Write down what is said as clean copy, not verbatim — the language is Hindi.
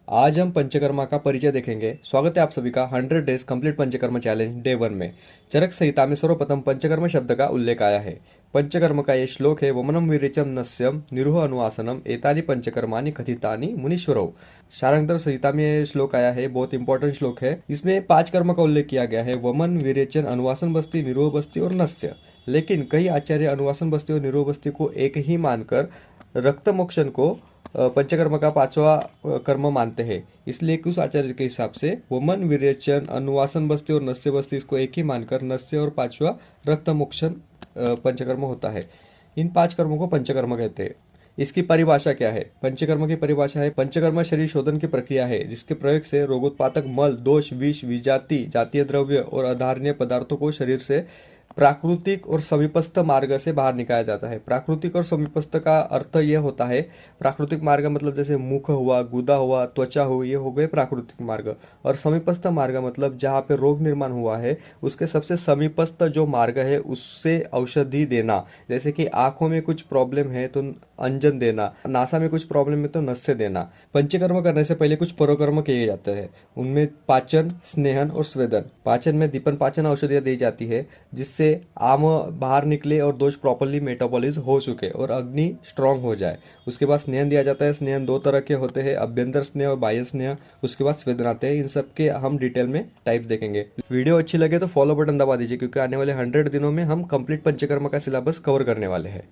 आज हम पंचकर्मा का परिचय देखेंगे। स्वागत है आप सभी का 100 days complete panchakarma challenge day 1 में। चरक संहिता में सर्वप्रथम पंचकर्म शब्द का उल्लेख आया है। पंचकर्म का ये श्लोक है, वमनम विरेचम नस्यम निरुह अनुवासनम एतानि पंचकर्मानि कथितानि मुनीश्वरौ। शारंगधर संहिता में ये श्लोक आया है, बहुत इंपॉर्टेंट श्लोक है। इसमें 5 कर्म का उल्लेख किया गया है, वमन, विरेचन, अनुवासन बस्ती, निरोह बस्ती और नस्य। लेकिन कई आचार्य अनुवासन बस्ती और निरोह बस्ती को एक ही मानकर रक्त मोक्षण को पंचकर्म का 5वां कर्म मानते हैं। इसलिए कुछ आचार्य के हिसाब से वमन, विरेचन, अनुवासन बस्ती और नस्य बस्ती इसको एक ही मानकर नस्य और 5वां रक्त मोक्षण पंचकर्म होता है। इन 5 कर्मों को पंचकर्म कहते हैं। इसकी परिभाषा क्या है? पंचकर्म की परिभाषा है, पंचकर्म शरीर शोधन की प्रक्रिया है जिसके प्रयोग से रोगोत्पादक मल, दोष, विष, विजाति, जातीय द्रव्य और अधारणीय पदार्थों को शरीर से प्राकृतिक और समीपस्थ मार्ग से बाहर निकाला जाता है। प्राकृतिक और समीपस्थ का अर्थ यह होता है, प्राकृतिक मार्ग मतलब जैसे मुख हुआ, गुदा हुआ, त्वचा हुई, ये हो गए प्राकृतिक मार्ग। और समीपस्थ मार्ग मतलब जहाँ पे रोग निर्माण हुआ है उसके सबसे समीपस्थ जो मार्ग है उससे औषधि देना। जैसे कि आंखों में कुछ प्रॉब्लम है तो अंजन देना, नासा में कुछ प्रॉब्लम है तो नस्य देना। पंचकर्म करने से पहले कुछ पूर्वकर्म किए जाते हैं। उनमें पाचन, स्नेहन और स्वेदन। पाचन में दीपन पाचन औषधियाँ दी जाती है जिससे आम बाहर निकले और दोष प्रॉपरली मेटाबॉलिज हो चुके और अग्नि स्ट्रांग हो जाए। उसके बाद स्नेहन दिया जाता है। स्नेहन 2 तरह के होते हैं, अभ्यंतर स्नेह और बाह्य स्नेह। उसके बाद स्वेदन आते हैं। इन सब के हम डिटेल में टाइप देखेंगे। वीडियो अच्छी लगे तो फॉलो बटन दबा दीजिए, क्योंकि आने वाले 100 दिनों में हम कंप्लीट पंचकर्म का सिलेबस कवर करने वाले हैं।